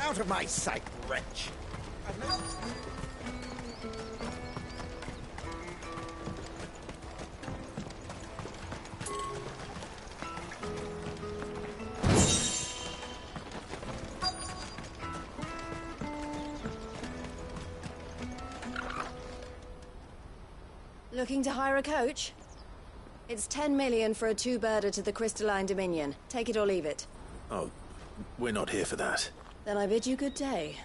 Out of my sight, wretch! Looking to hire a coach? It's 10 million for a two-birder to the Crystalline Dominion. Take it or leave it. Oh, we're not here for that. Then I bid you good day.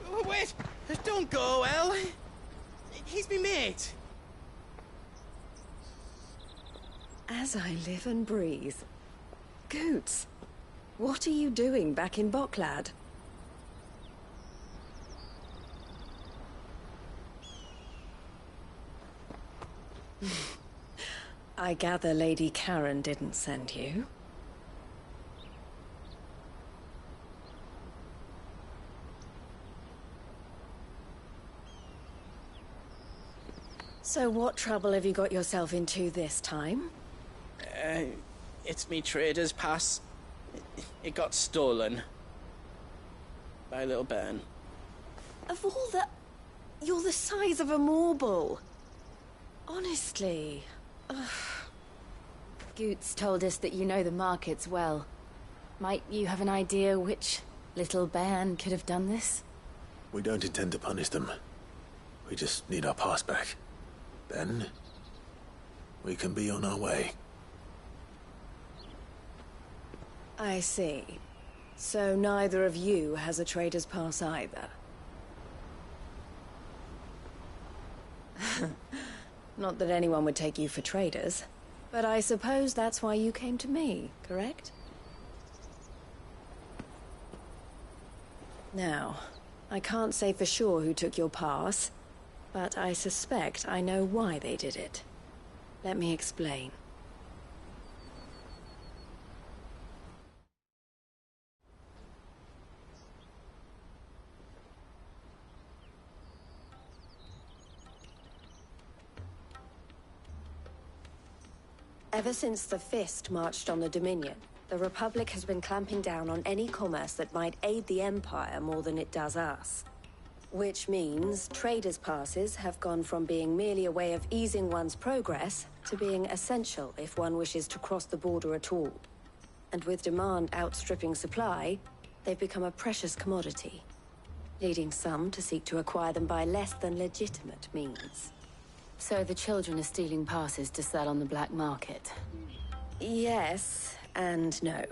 Oh, wait! Don't go, El! He's me mate! As I live and breathe. Goots, what are you doing back in Boklad? I gather Lady Karen didn't send you. So what trouble have you got yourself into this time? It's me trader's pass. It got stolen. By little Ben. Of all the... You're the size of a marble. Honestly. Ugh. Goots told us that you know the markets well. Might you have an idea which little bairn could have done this? We don't intend to punish them. We just need our pass back. Then, we can be on our way. I see. So neither of you has a trader's pass either. Not that anyone would take you for traders, but I suppose that's why you came to me, correct? Now, I can't say for sure who took your pass, but I suspect I know why they did it. Let me explain. Ever since the Fist marched on the Dominion, the Republic has been clamping down on any commerce that might aid the Empire more than it does us. Which means traders' passes have gone from being merely a way of easing one's progress to being essential if one wishes to cross the border at all. And with demand outstripping supply, they've become a precious commodity, leading some to seek to acquire them by less than legitimate means. So the children are stealing passes to sell on the black market? Yes, and no.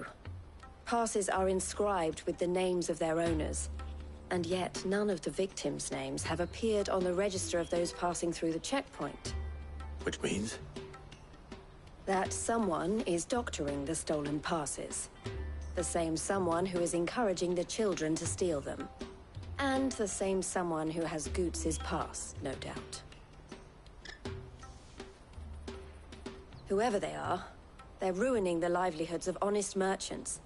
Passes are inscribed with the names of their owners, and yet none of the victims' names have appeared on the register of those passing through the checkpoint. Which means? That someone is doctoring the stolen passes. The same someone who is encouraging the children to steal them. And the same someone who has Goots' pass, no doubt. Whoever they are, they're ruining the livelihoods of honest merchants,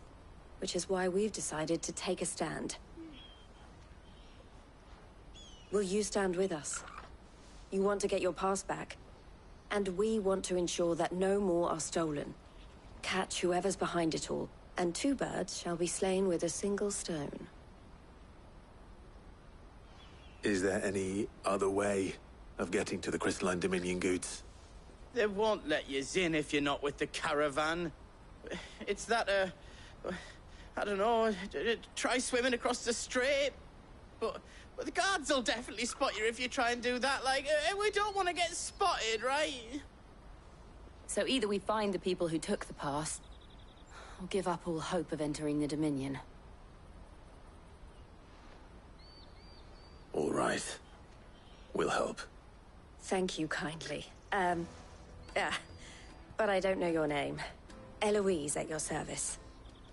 which is why we've decided to take a stand. Will you stand with us? You want to get your pass back, and we want to ensure that no more are stolen. Catch whoever's behind it all, and two birds shall be slain with a single stone. Is there any other way of getting to the Crystalline Dominion, Goots? They won't let you in if you're not with the caravan. It's that, I don't know, try swimming across the strait. But the guards will definitely spot you if you try and do that. Like, we don't want to get spotted, right? So either we find the people who took the pass, or give up all hope of entering the Dominion. All right. We'll help. Thank you kindly. But I don't know your name. Eloise at your service.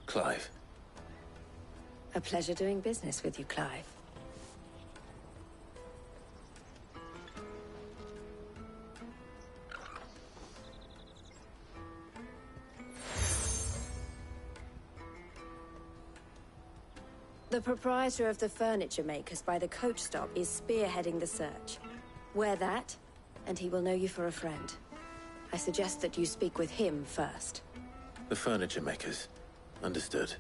Clive. A pleasure doing business with you, Clive. The proprietor of the furniture makers by the coach stop is spearheading the search. Wear that, and he will know you for a friend. I suggest that you speak with him first. The furniture makers. Understood.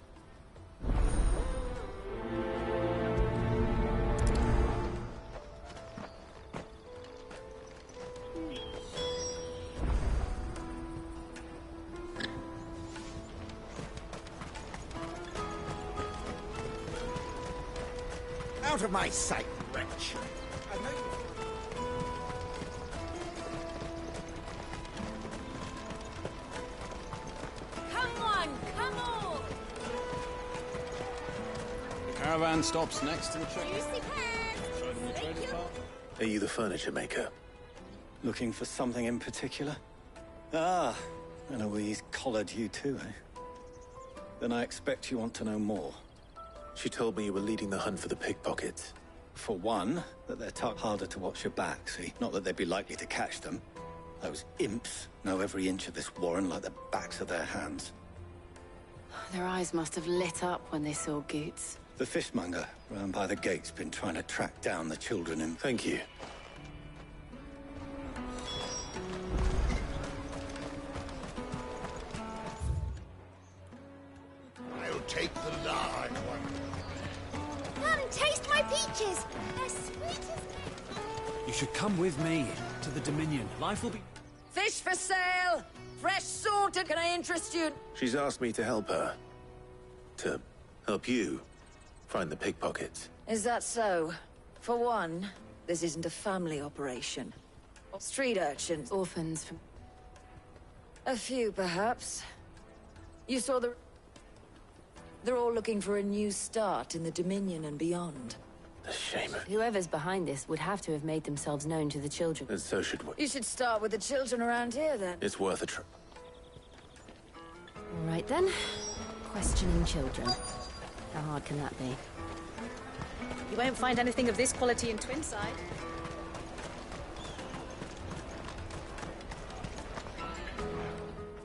Out of my sight, wretch! Come on, come on! The caravan stops next to the check. Are you the furniture maker? Looking for something in particular? Ah, and Eloise collared you too, eh? Then I expect you want to know more. She told me you were leading the hunt for the pickpockets. For one, that they're tucked harder to watch your back, see? Not that they'd be likely to catch them. Those imps know every inch of this warren like the backs of their hands. Their eyes must have lit up when they saw Goots. The fishmonger round by the gate's been trying to track down the children in... Thank you. I'll take the large one. Come taste my peaches. They're sweet as... You should come with me to the Dominion. Life will be... Fish for sale! Fresh sorted, can I interest you? She's asked me to help her. To help you find the pickpockets. Is that so? For one, this isn't a family operation. Street urchins. Orphans from... A few, perhaps. You saw the... They're all looking for a new start in the Dominion and beyond. A shame. Whoever's behind this would have to have made themselves known to the children. And so should we. You should start with the children around here, then. It's worth a try. All right, then. Questioning children. How hard can that be? You won't find anything of this quality in Twinside.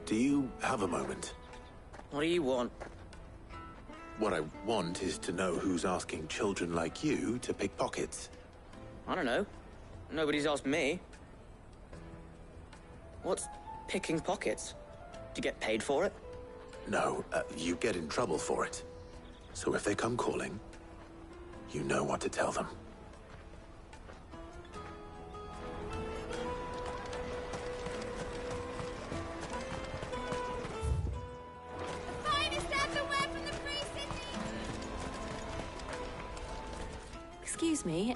Do you have a moment? What do you want? What I want is to know who's asking children like you to pick pockets. I don't know. Nobody's asked me. What's picking pockets? Do you get paid for it? No, you get in trouble for it. So if they come calling, you know what to tell them. Finest underwear from the Free City. Excuse me.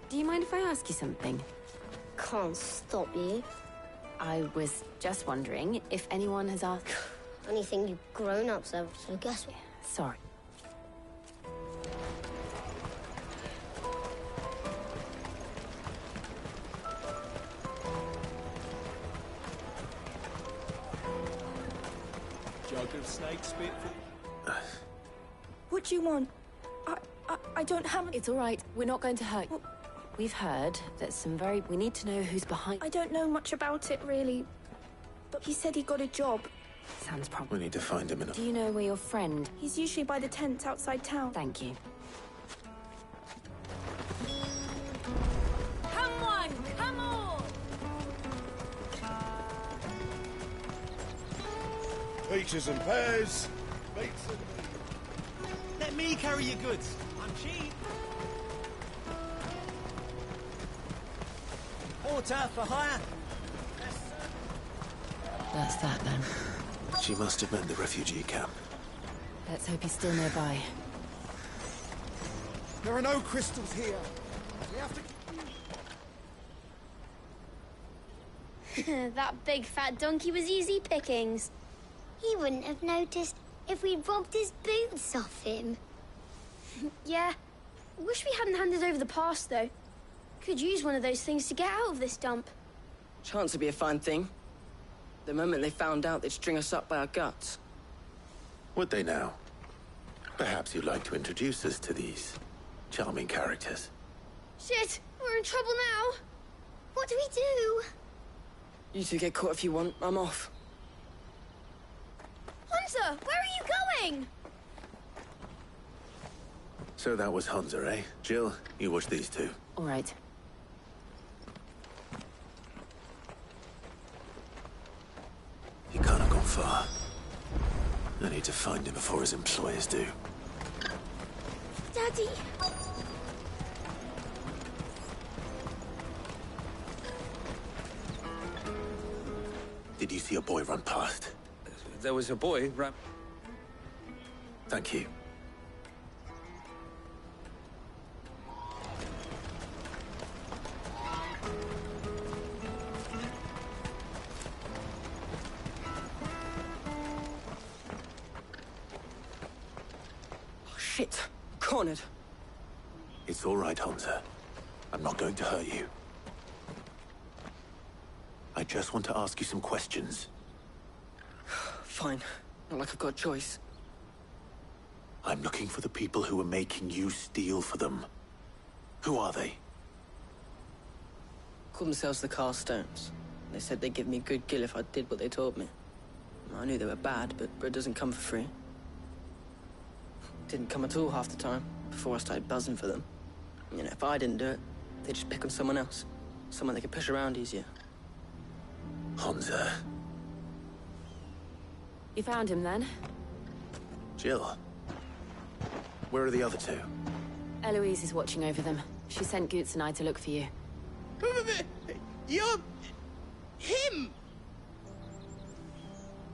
Do you mind if I ask you something? Can't stop you. I was just wondering if anyone has asked... Anything you grown-ups have, so guess what? Sorry. Jug of snake spit for... What do you want? I don't have... It's all right. We're not going to hurt you. We've heard that some very... We need to know who's behind... I don't know much about it, really. But he said he got a job. Sounds promising. We need to find him in a... Do you know where your friend... He's usually by the tents outside town. Thank you. Come on, come on! Peaches and pears. Mates and... Let me carry your goods. I'm cheap. Porter for hire. That's that, then. She must have meant the refugee camp. Let's hope he's still nearby. There are no crystals here. We have to... That big fat donkey was easy pickings. He wouldn't have noticed if we'd robbed his boots off him. Yeah. Wish we hadn't handed over the pass, though. Could use one of those things to get out of this dump. Chance would be a fine thing. The moment they found out, they'd string us up by our guts. Would they now? Perhaps you'd like to introduce us to these charming characters. Shit, we're in trouble now. What do we do? You two get caught if you want. I'm off. Hunter, where are you going? So that was Hunter, eh? Jill, you watch these two. All right. He can't have gone far. I need to find him before his employers do. Daddy. Did you see a boy run past? There was a boy ran... Thank you. Shit. Cornered. It's all right, Hansa. I'm not going to hurt you. I just want to ask you some questions. Fine. Not like I've got a choice. I'm looking for the people who are making you steal for them. Who are they? Call themselves the Carstones. They said they'd give me a good gill if I did what they told me. I knew they were bad, but bread doesn't come for free. Didn't come at all half the time, before I started buzzing for them. You know, if I didn't do it, they'd just pick on someone else. Someone they could push around easier. Hansa. You found him then? Jill. Where are the other two? Eloise is watching over them. She sent Goots and I to look for you. You're... him!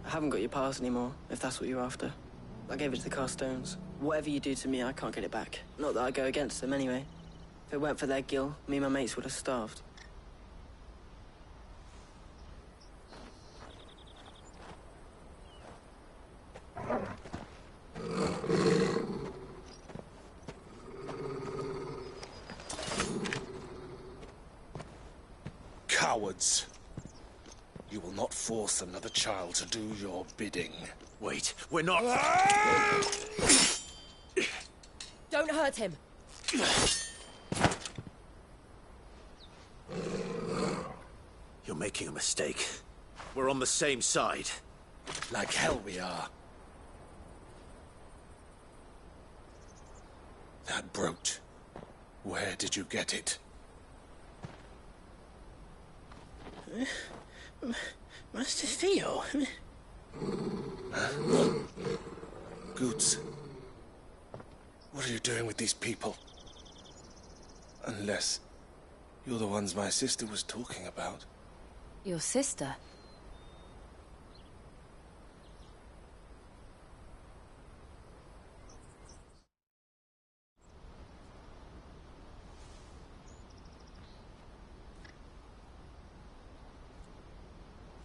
I haven't got your pass anymore, if that's what you're after. I gave it to the Carstones. Whatever you do to me, I can't get it back. Not that I go against them anyway. If it weren't for their gill, me and my mates would have starved. Cowards. You will not force another child to do your bidding. Wait, we're not... Don't hurt him. You're making a mistake. We're on the same side. Like hell we are. That brooch. Where did you get it? Master Theo. Goots. What are you doing with these people? Unless you're the ones my sister was talking about. Your sister?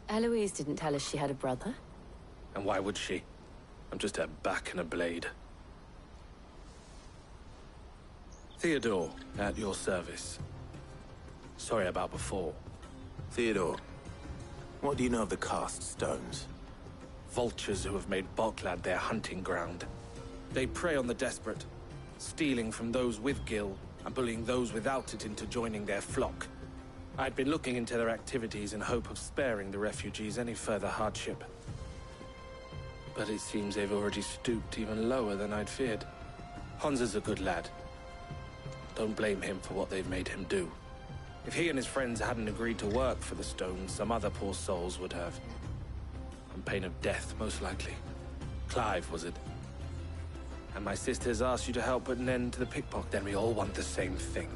Eloise didn't tell us she had a brother. And why would she? I'm just her back and a blade. Theodore, at your service. Sorry about before. Theodore, what do you know of the cast stones? Vultures who have made Boklad their hunting ground. They prey on the desperate, stealing from those with gil and bullying those without it into joining their flock. I'd been looking into their activities in hope of sparing the refugees any further hardship. But it seems they've already stooped even lower than I'd feared. Hansa's a good lad. Don't blame him for what they've made him do. If he and his friends hadn't agreed to work for the stones, some other poor souls would have. On pain of death, most likely. Clive, was it? And my sisters asked you to help put an end to the pickpocket. Then we all want the same thing.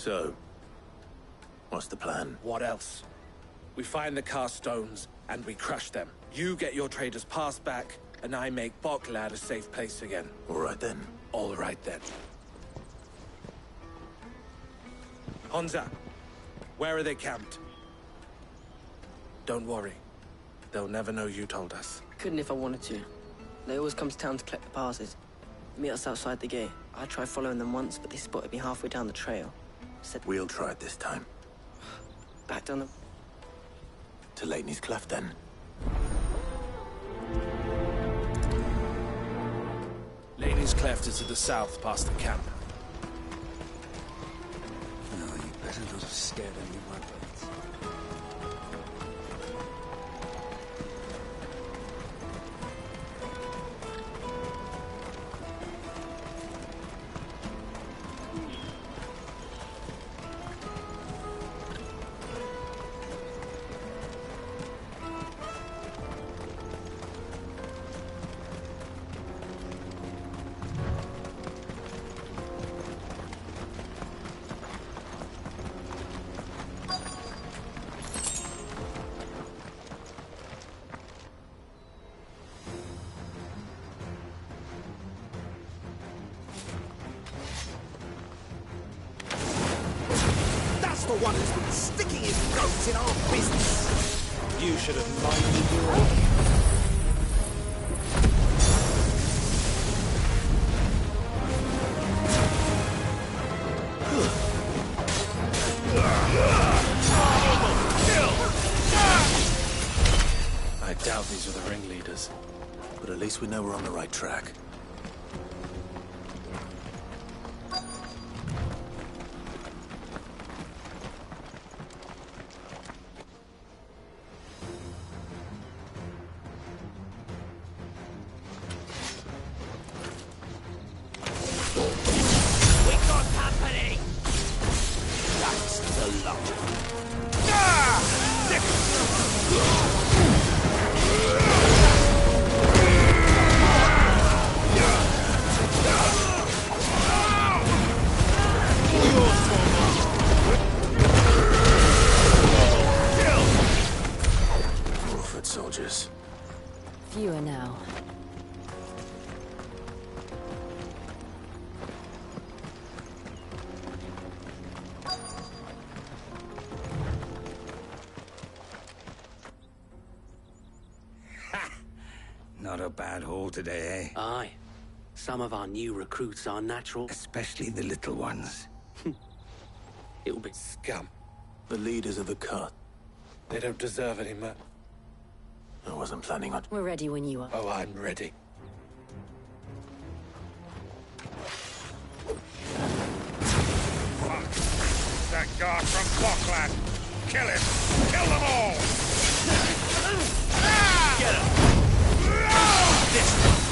So, what's the plan? What else? We find the cast stones, and we crush them. You get your trader's pass back, and I make Boklad a safe place again. All right then. All right then. Hansa, where are they camped? Don't worry. They'll never know you told us. Couldn't if I wanted to. They always come to town to collect the passes. Meet us outside the gate. I tried following them once, but they spotted me halfway down the trail. Said, We'll try it this time. back down the... To Lateney's Cleft, then. Lateney's Cleft is to the south, past the camp. No, you better not have scared any of my birds. the one who's been sticking his nose in our business. You should have minded your own. I doubt these are the ringleaders. But at least we know we're on the right track. Soldiers. Fewer now. Not a bad haul today, eh? Aye. Some of our new recruits are natural. Especially the little ones. It'll be scum. The leaders of the cut. They don't deserve any more. I wasn't planning on... We're ready when you are. Oh, I'm ready. Fuck. That guard from Blockland. Kill him. Kill them all. Get him. This one.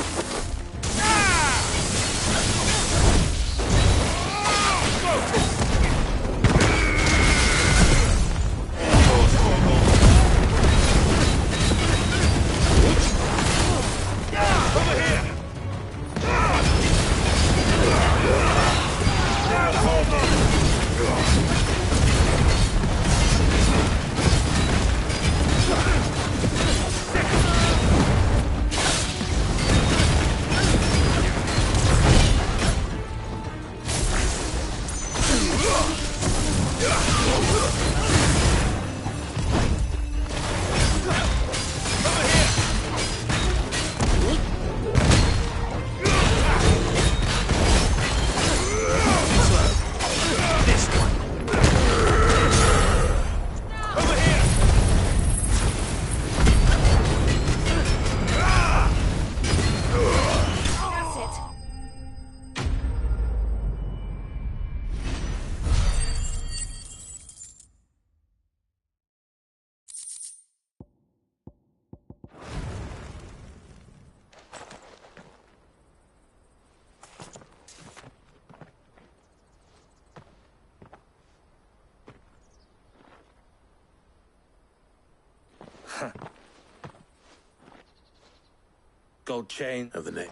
Gold chain. Of the name.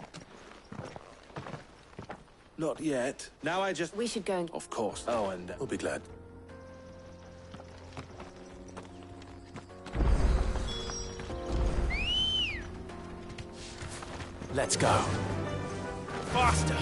Not yet. Now I just... We should go and... Of course. Oh, and... We'll be glad. Let's go. Faster.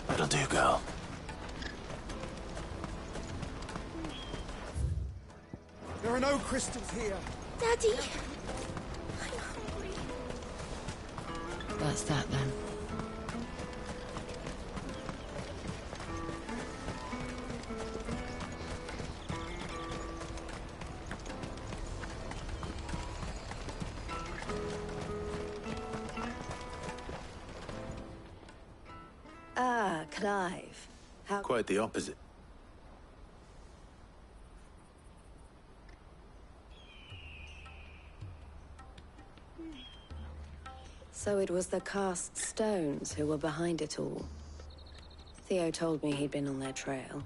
That'll do, girl. There are no crystals here. Daddy! That's that then. Ah, Clive. How... Quite the opposite. So it was the cast stones who were behind it all. Theo told me he'd been on their trail.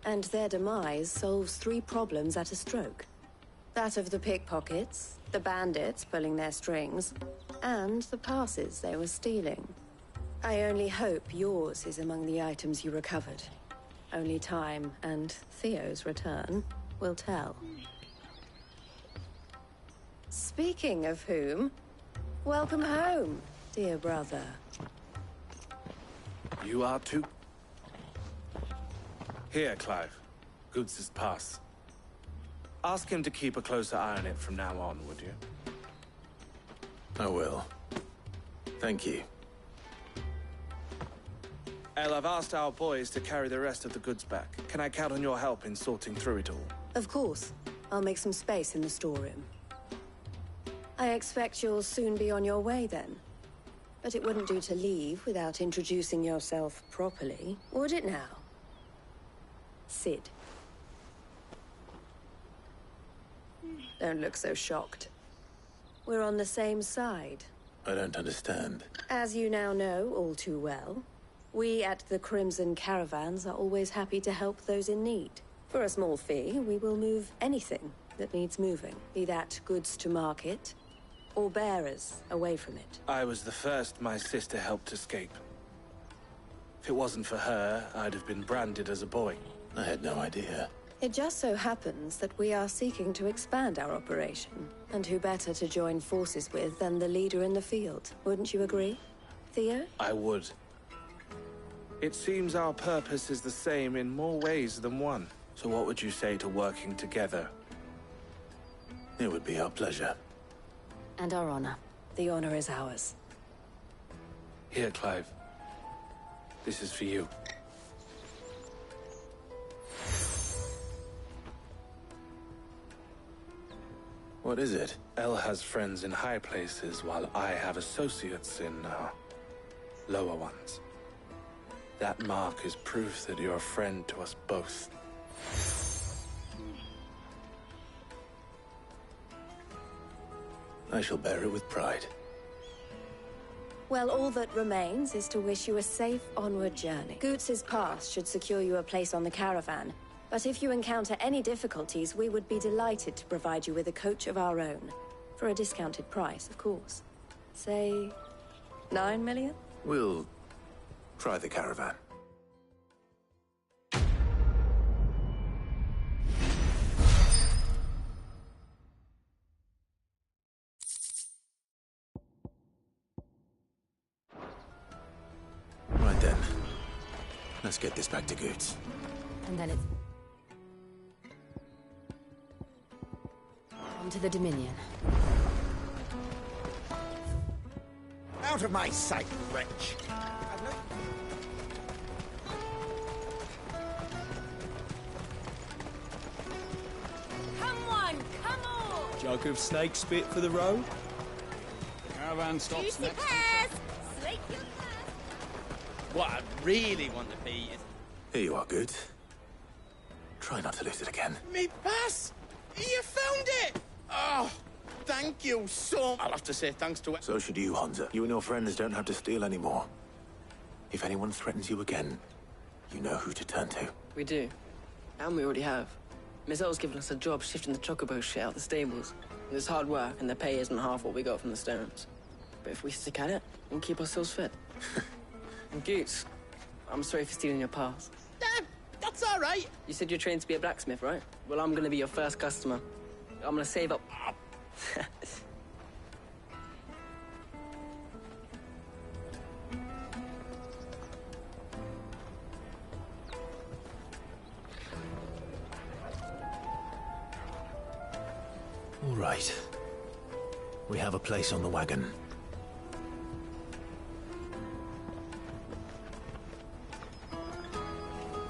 And their demise solves 3 problems at a stroke. That of the pickpockets, the bandits pulling their strings, and the passes they were stealing. I only hope yours is among the items you recovered. Only time and Theo's return will tell. Speaking of whom, welcome home, dear brother. You are too. Here, Clive. Goods' pass. Ask him to keep a closer eye on it from now on, would you? I will. Thank you. El, I've asked our boys to carry the rest of the goods back. Can I count on your help in sorting through it all? Of course. I'll make some space in the storeroom. I expect you'll soon be on your way then. But it wouldn't do to leave without introducing yourself properly, would it now? Sid. Don't look so shocked. We're on the same side. I don't understand. As you now know all too well, we at the Crimson Caravans are always happy to help those in need. For a small fee, we will move anything that needs moving, be that goods to market, or bearers away from it. I was the first my sister helped escape. If it wasn't for her, I'd have been branded as a boy. I had no idea. It just so happens that we are seeking to expand our operation. And who better to join forces with than the leader in the field? Wouldn't you agree, Theo? I would. It seems our purpose is the same in more ways than one. So what would you say to working together? It would be our pleasure. And our honor. The honor is ours. Here, Clive. This is for you. What is it? El has friends in high places, while I have associates in, lower ones. That mark is proof that you're a friend to us both. I shall bear it with pride. Well, all that remains is to wish you a safe onward journey. Goots' pass should secure you a place on the caravan. But if you encounter any difficulties, we would be delighted to provide you with a coach of our own. For a discounted price, of course. Say, 9 million? We'll try the caravan. Right then. Let's get this back to Goots. And then it's... on to the Dominion. Out of my sight, wretch! Come on, come on! Jug of snake spit for the road? Caravan stops Juicy next. pears! Slake your pears! What I really want to be is... Here you are, Goots. Try not to lose it again. Me pass! You found it! Oh, thank you so... I'll have to say thanks to... So should you, Hansa. You and your friends don't have to steal anymore. If anyone threatens you again, you know who to turn to. We do. And we already have. Miss L's given us a job shifting the chocobo shit out the stables. And it's hard work, and the pay isn't half what we got from the Stones. But if we stick at it, we'll keep ourselves fit. And Goots, I'm sorry for stealing your pass. That's all right. You said you're trained to be a blacksmith, right? Well, I'm gonna be your first customer. I'm gonna save up... All right. We have a place on the wagon.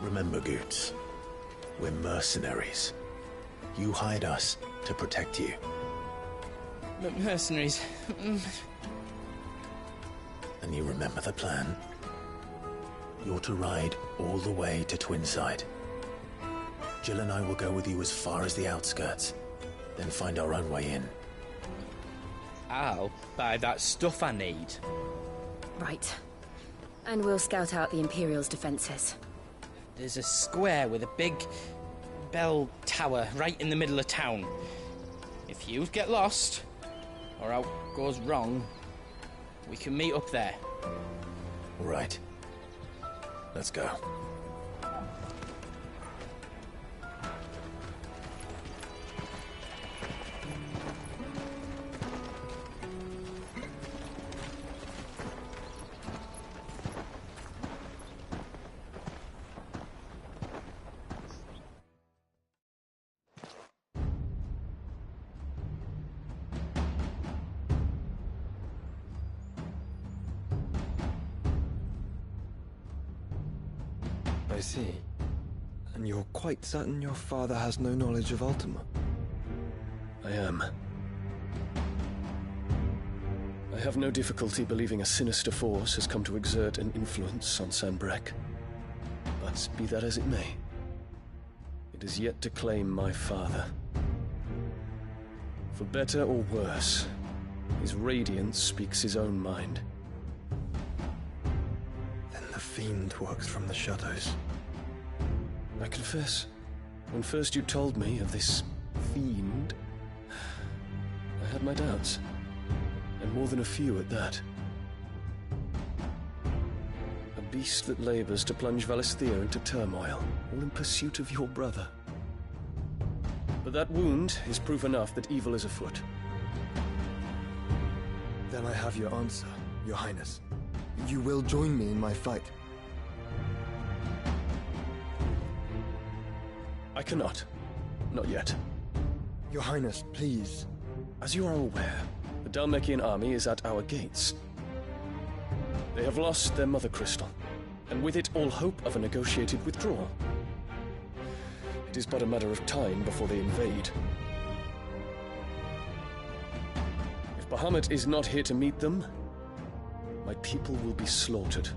Remember, Goots, we're mercenaries. You hired us to protect you. Mercenaries. And you remember the plan? You're to ride all the way to Twinside. Jill and I will go with you as far as the outskirts, then find our own way in. I'll buy that stuff I need. Right. And we'll scout out the Imperial's defenses. There's a square with a big bell tower right in the middle of town. If you get lost, or out goes wrong, we can meet up there. All right. Let's go. I see. And you're quite certain your father has no knowledge of Ultima? I am. I have no difficulty believing a sinister force has come to exert an influence on Sanbreque. But be that as it may, it is yet to claim my father. For better or worse, his radiance speaks his own mind. Then the fiend works from the shadows. I confess, when first you told me of this fiend, I had my doubts, and more than a few at that. A beast that labors to plunge Valisthea into turmoil, all in pursuit of your brother. But that wound is proof enough that evil is afoot. Then I have your answer, Your Highness. You will join me in my fight. I cannot. Not yet. Your Highness, please. As you are aware, the Dhalmekian army is at our gates. They have lost their mother crystal, and with it all hope of a negotiated withdrawal. It is but a matter of time before they invade. If Bahamut is not here to meet them, my people will be slaughtered.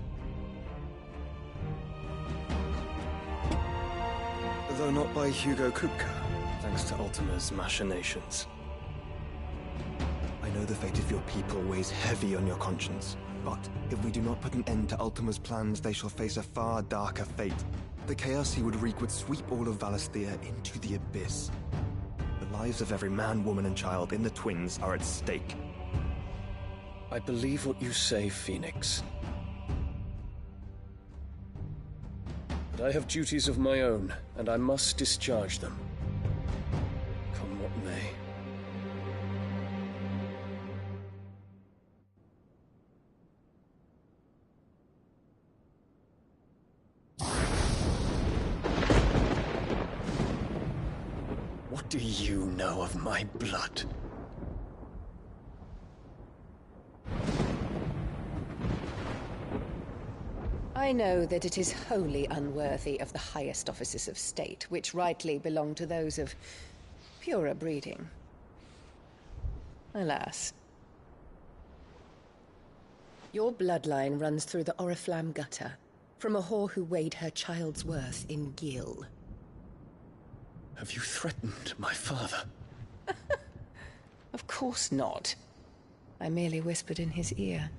Though not by Hugo Kupka, thanks to Ultima's machinations. I know the fate of your people weighs heavy on your conscience, but if we do not put an end to Ultima's plans, they shall face a far darker fate. The chaos he would wreak would sweep all of Valisthea into the abyss. The lives of every man, woman, and child in the Twins are at stake. I believe what you say, Phoenix. But I have duties of my own, and I must discharge them. Come what may. What do you know of my blood? I know that it is wholly unworthy of the highest offices of state, which rightly belong to those of purer breeding. Alas. Your bloodline runs through the Oriflamme gutter, from a whore who weighed her child's worth in gil. Have you threatened my father? Of course not. I merely whispered in his ear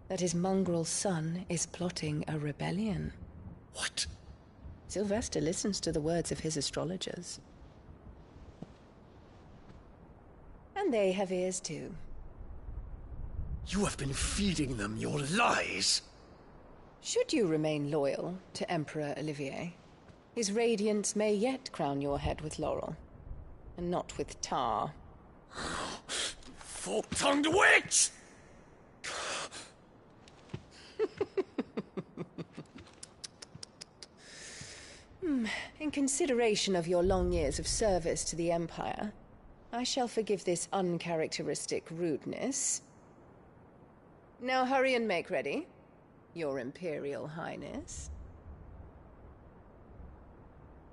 that his mongrel son is plotting a rebellion. What? Sylvester listens to the words of his astrologers. And they have ears too. You have been feeding them your lies! Should you remain loyal to Emperor Olivier, his radiance may yet crown your head with laurel, and not with tar. Fork-tongued witch! In consideration of your long years of service to the Empire, I shall forgive this uncharacteristic rudeness. Now hurry and make ready, Your Imperial Highness.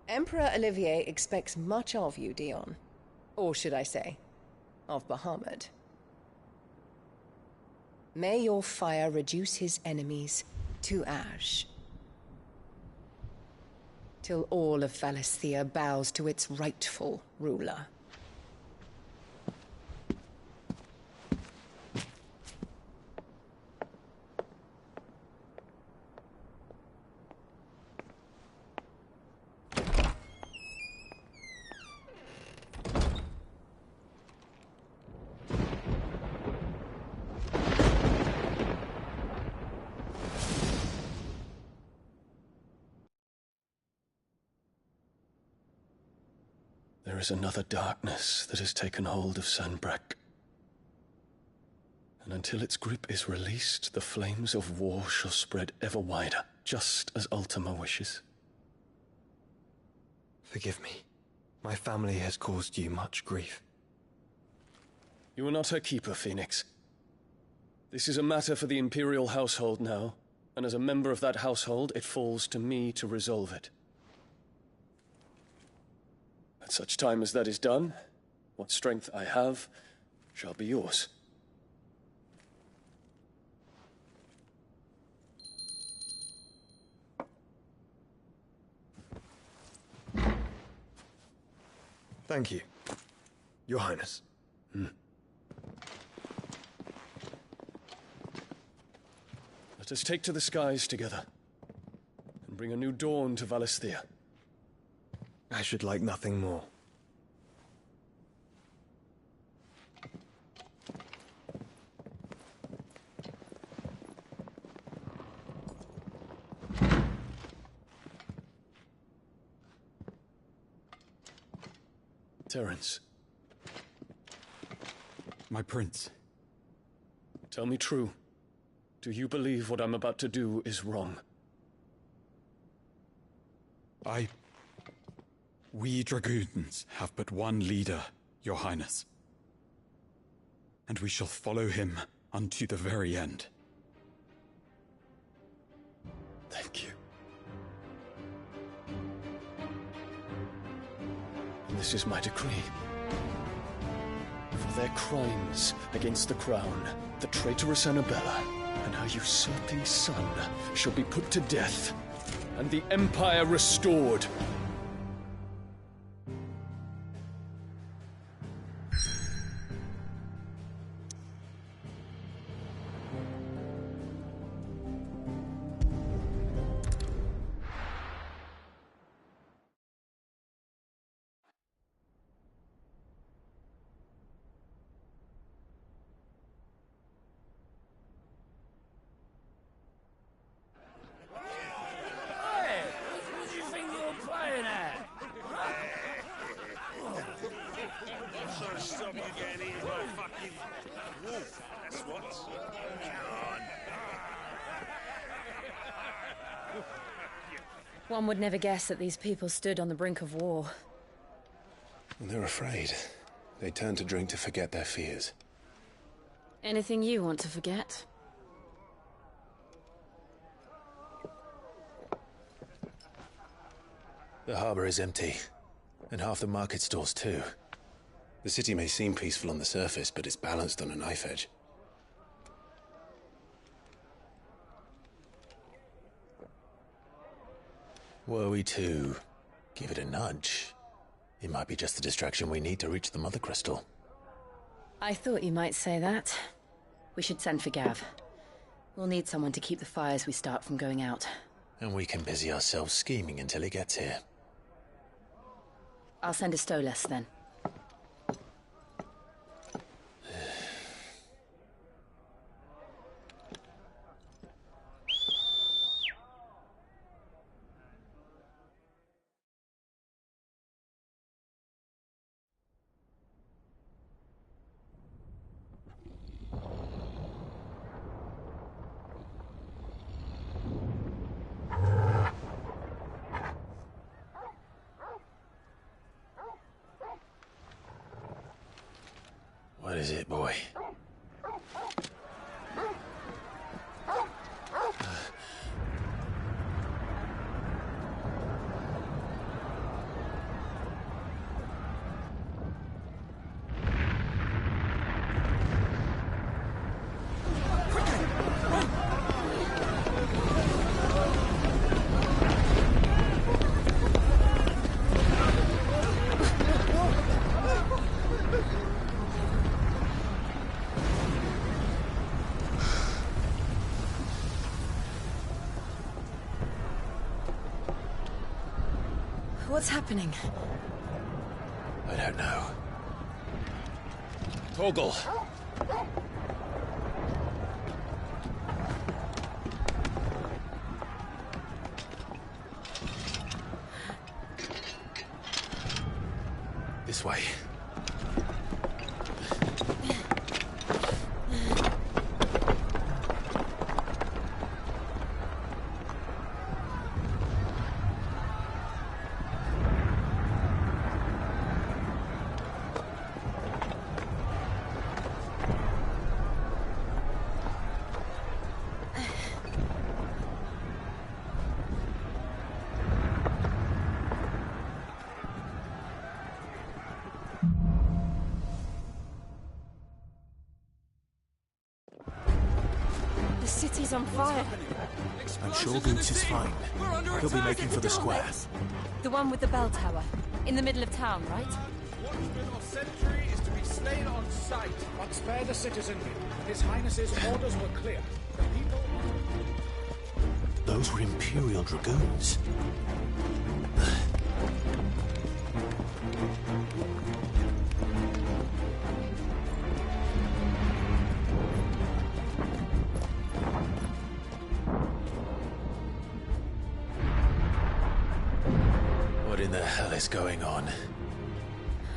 Emperor Olivier expects much of you, Dion. Or should I say, of Bahamut. May your fire reduce his enemies to ash, till all of Valisthea bows to its rightful ruler. There is another darkness that has taken hold of Sanbreque. And until its grip is released, the flames of war shall spread ever wider, just as Ultima wishes. Forgive me. My family has caused you much grief. You are not her keeper, Phoenix. This is a matter for the Imperial household now, and as a member of that household, it falls to me to resolve it. At such time as that is done, what strength I have shall be yours. Thank you, Your Highness. Let us take to the skies together, and bring a new dawn to Valisthea. I should like nothing more. Terence. My prince. Tell me true. Do you believe what I'm about to do is wrong? We dragoons have but one leader, Your Highness. And we shall follow him unto the very end. Thank you. And this is my decree. For their crimes against the crown, the traitorous Annabella and her usurping son shall be put to death, and the Empire restored. One would never guess that these people stood on the brink of war. They're afraid. They turn to drink to forget their fears. Anything you want to forget? The harbor is empty, and half the market stalls too. The city may seem peaceful on the surface, but it's balanced on a knife edge. Were we to give it a nudge, it might be just the distraction we need to reach the Mother Crystal. I thought you might say that. We should send for Gav. We'll need someone to keep the fires we start from going out. And we can busy ourselves scheming until he gets here. I'll send a Stolas then. What is it, boy? What's happening? I don't know. Torgal! This way. The city's on fire. I'm sure Goots is fine. He'll be making for the square. The one with the bell tower. In the middle of town, right? Watchman or sentry is to be slain on sight. But spare the citizenry. His Highness's orders were clear. The people... Those were Imperial Dragoons. What in the hell is going on?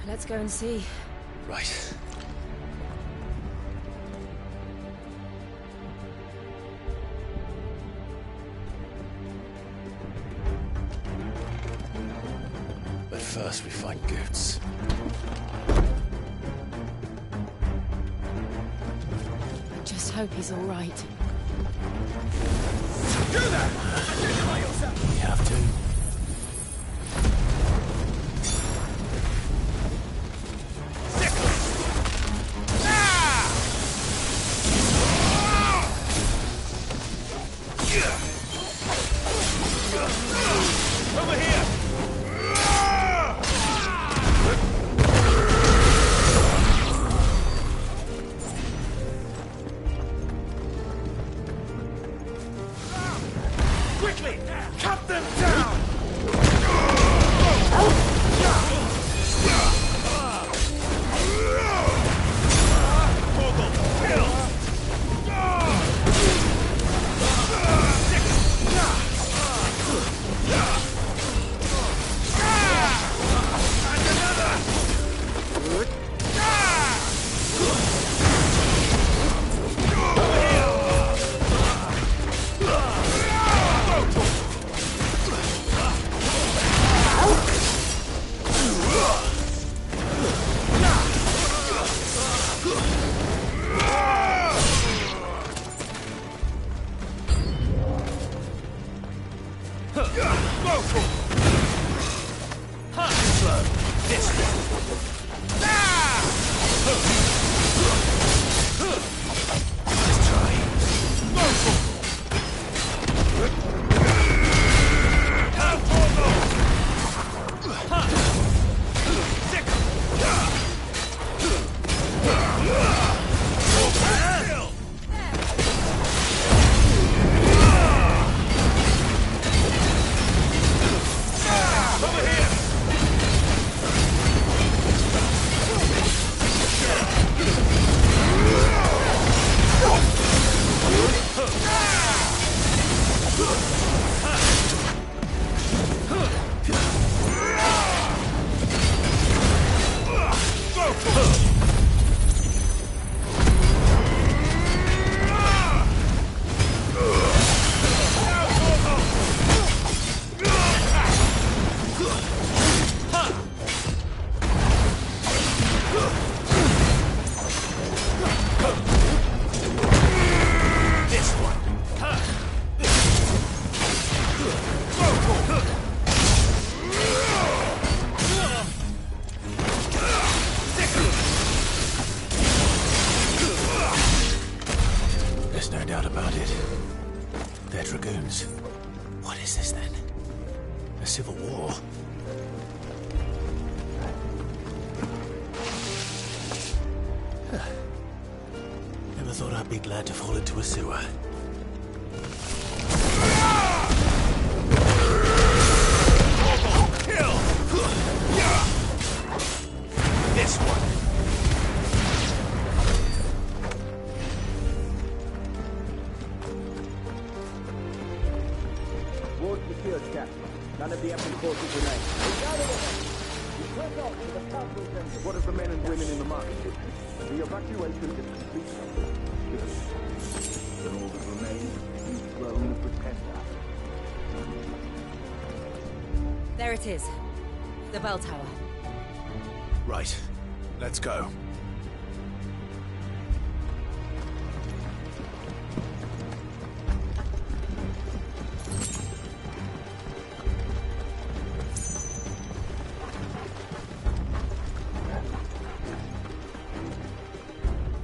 Let's go and see. Right. But first we find Goots. Just hope he's all right. You there! Identify yourself! We have to. Over here! Quickly! Cut them down! Dragoons. What is this then? A civil war? Never thought I'd be glad to fall into a sewer. Kill! This one. Ward secured, Captain. None of the empty forces remain. Get out of there! What of the men and women in the market? The evacuation is complete. Then all that remains is the throne of Pretender. There it is. The bell tower. Right. Let's go.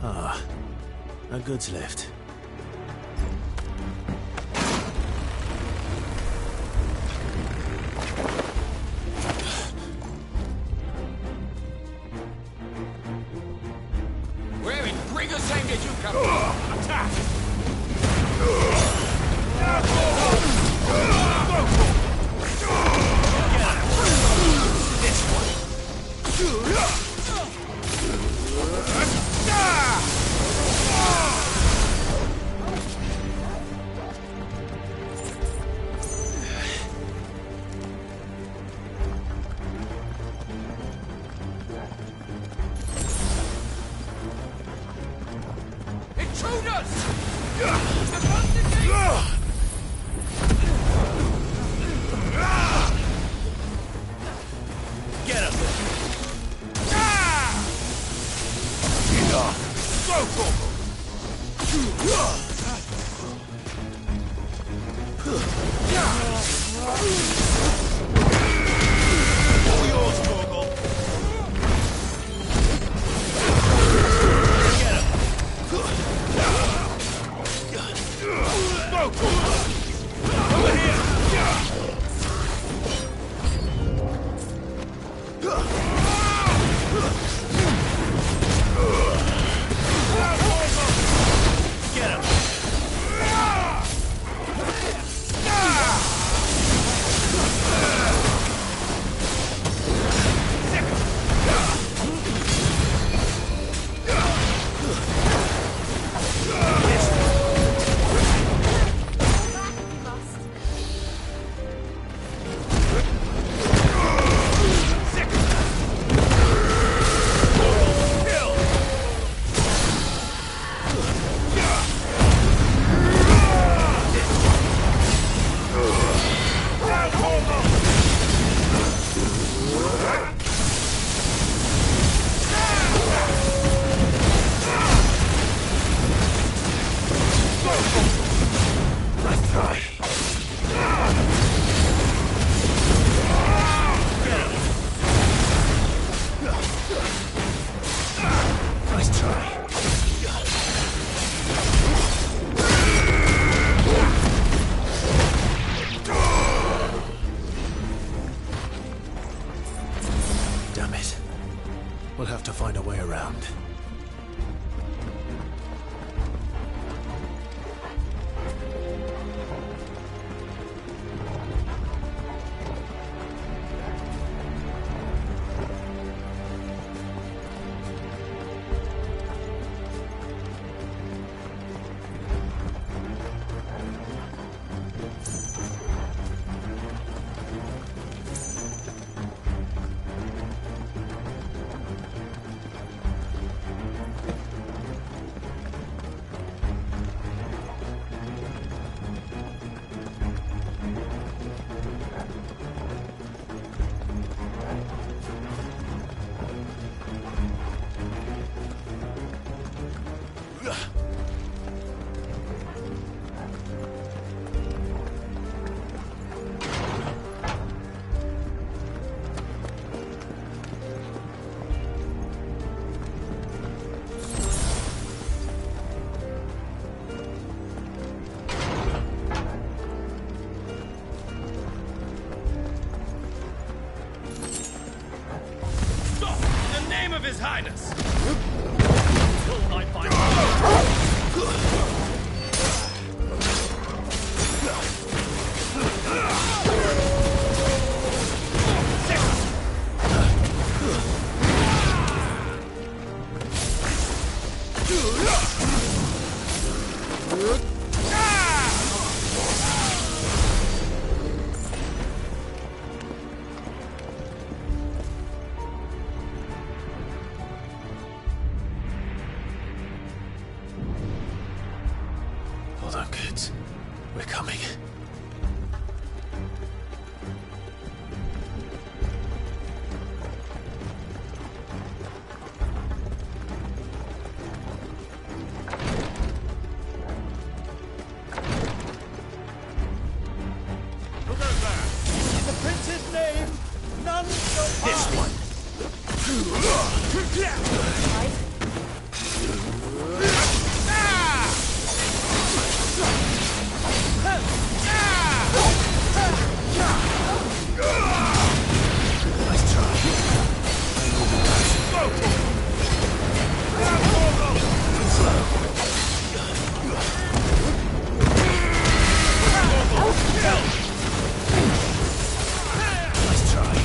Ah, a goods lift. Where in Brigger's name did you come from? Attack! This one. We'll have to find a way around. His Highness! Until I find We're coming. Look at that! In the prince's name, none shall pass! This one! Nice try. Nice try.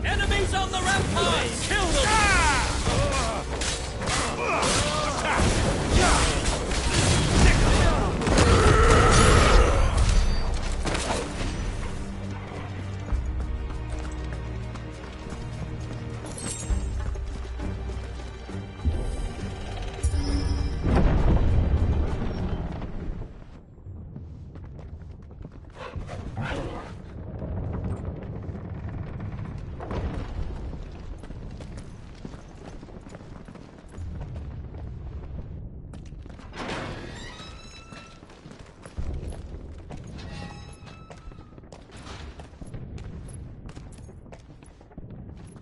Enemies on the ramparts! Kill them!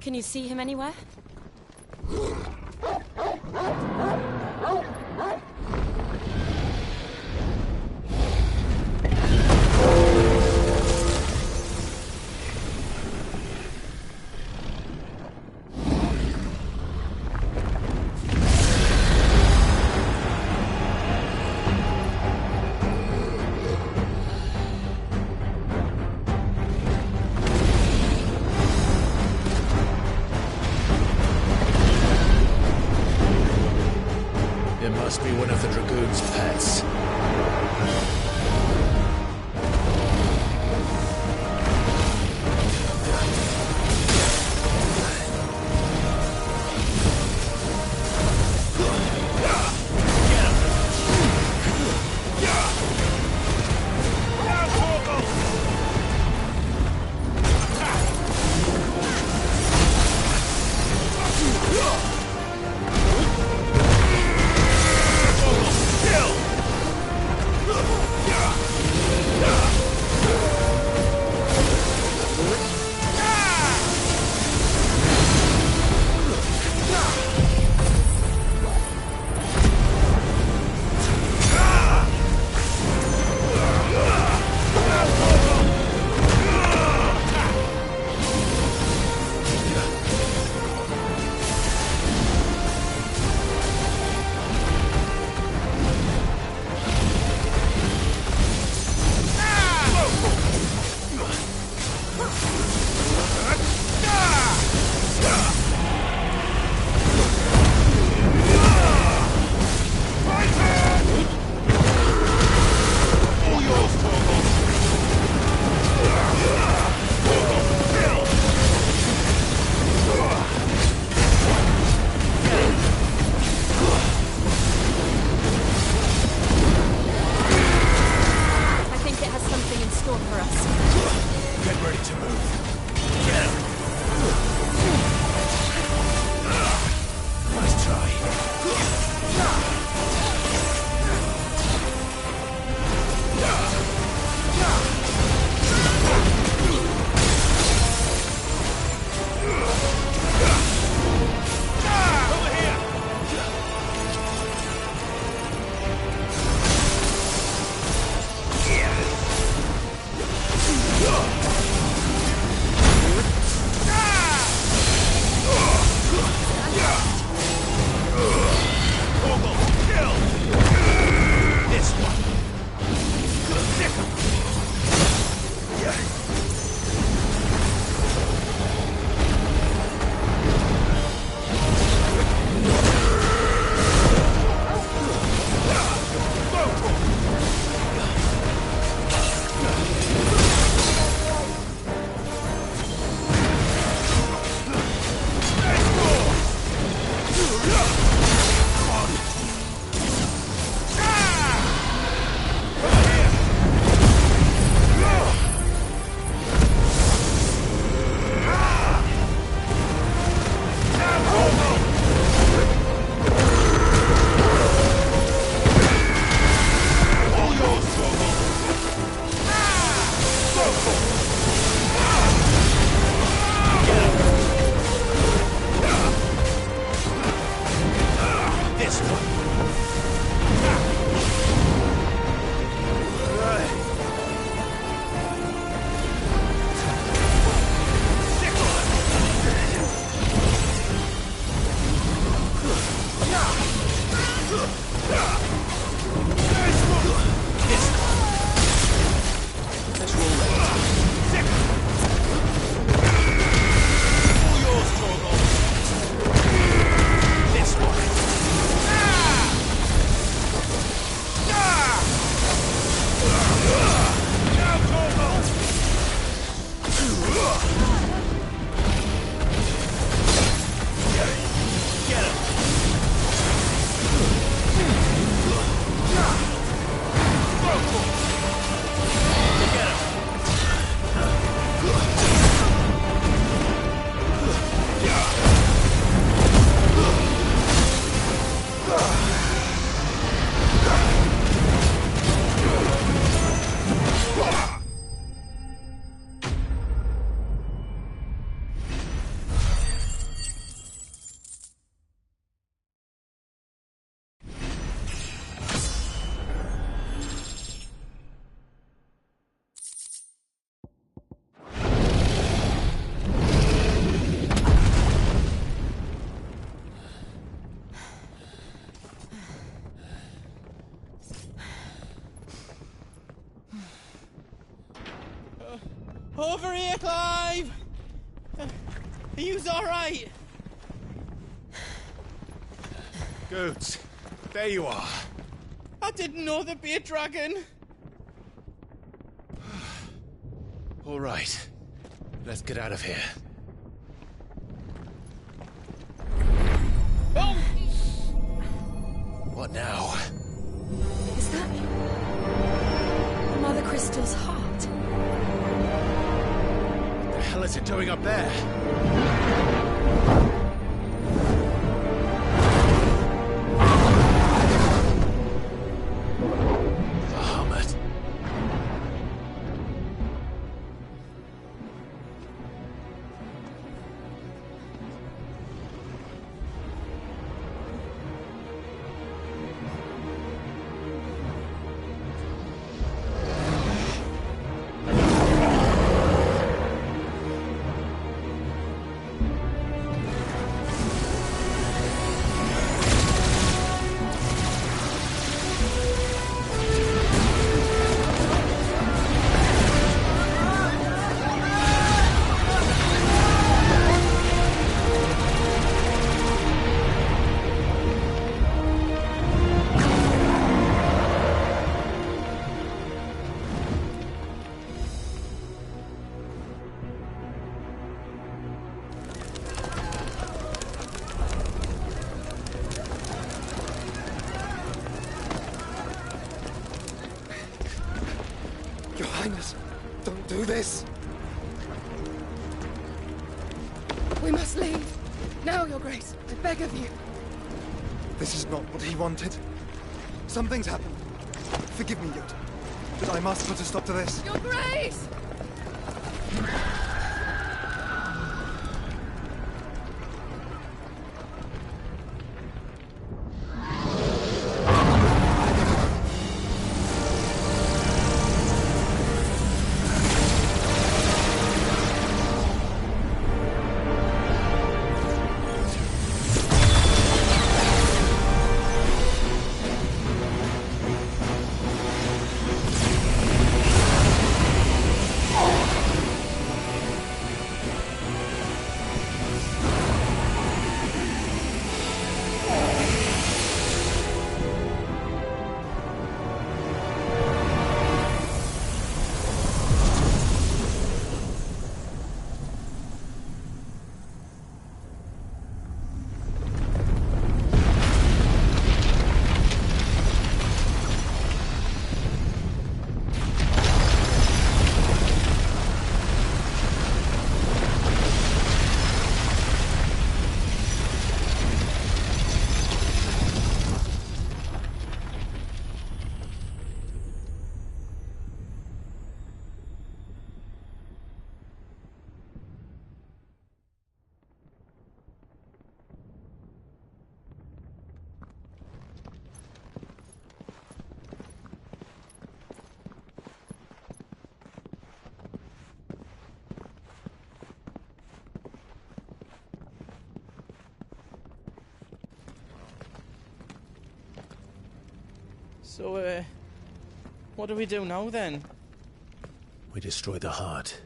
Can you see him anywhere? Get ready to move. Get him! Nice try. Over here! Over here, Clive! Are you alright? Goods, there you are. I didn't know there'd be a dragon. All right, let's get out of here. Oh! What now? Is that Mother Crystal's heart? What the hell is it doing up there? Bahamut. Your Highness, don't do this. We must leave. Now, Your Grace. I beg of you. This is not what he wanted. Something's happened. Forgive me, Yoda, but I must put a stop to this. Your Grace! So, what do we do now, then? We destroy the heart.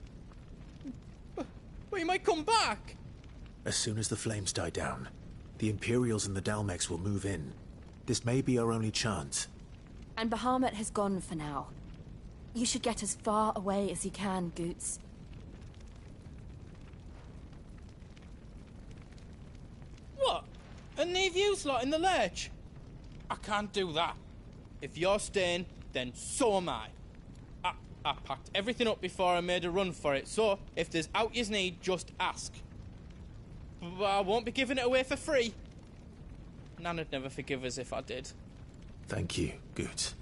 But he might come back! As soon as the flames die down, the Imperials and the Dalmex will move in. This may be our only chance. And Bahamut has gone for now. You should get as far away as you can, Goots. What? And leave you lot in the lurch? I can't do that. If you're staying, then so am I. I packed everything up before I made a run for it, so if there's out yous need, just ask. But I won't be giving it away for free. Nan'd never forgive us if I did. Thank you, Goots.